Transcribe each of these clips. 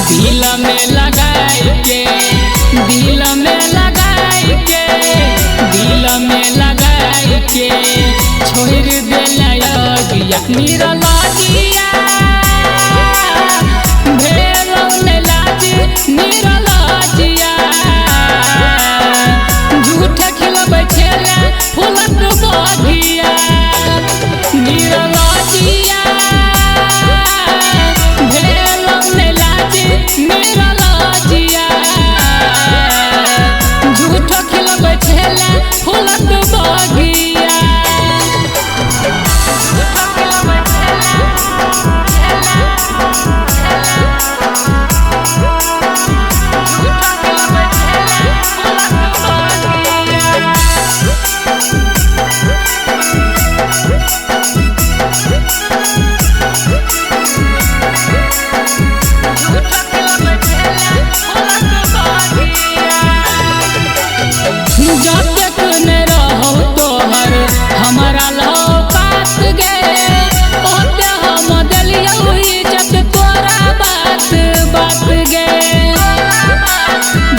दिल में लगाई के दिल में लगाई के दिल में लगाई के छोड़ देला अगिया मेरा लाजिया भेलौले लाज मेरा लाजिया झूठ खिलबै छेला फूलक बगिया मेरा लाजिया भेलौले लाज मेरा लाजिया झूठ खिलबै छेला फूलक बगिया जब तक न रहो तोहर हमारा लौकात गे ओते हम दलियौ इज्जत तोरा बात बात गे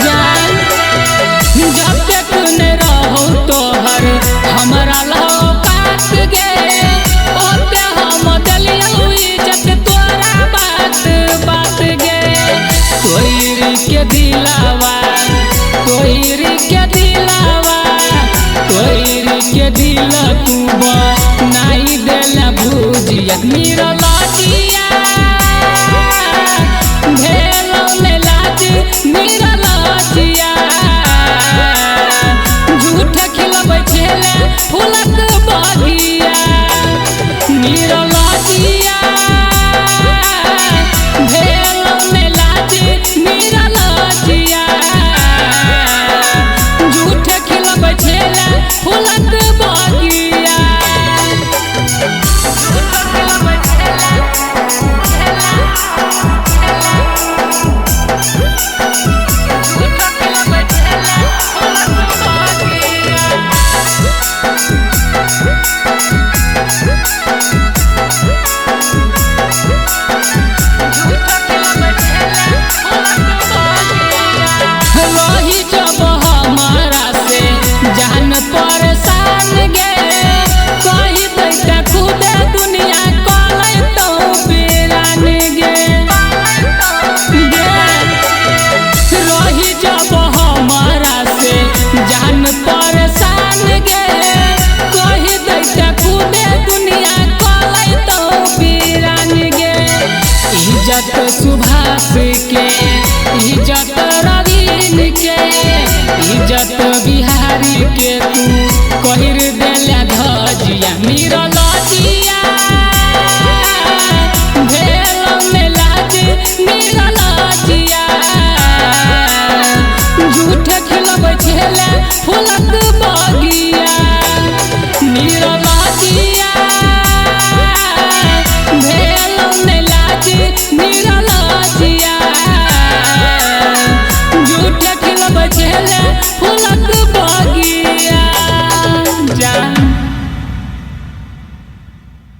जान जब तक न रहो तोहर हमारा लौकात गे ओते हम दलियौ इज्जत तोरा बात बात गे तोरी के दिलावा तोरी के दिलावा तोरी के दिल तू बनाई देला भुजिया मेरा लाजिया भेलौले लाज मेरा लाजिया झूठ खिलबै छेला फूलक बगिया मेरा लाजिया भेलौले लाज मेरा लाजिया झूठ खिलबै छेला फूलक बगिया रही जब हमारा से जान परेशान गे कही दैता खुदे दुनिया कलै तो बेरान गे रही जब हमारा से जान परेशान गे कही दैता खुदे दुनिया कलै तो बेरान गे इज्जत सुभाष के इज्जत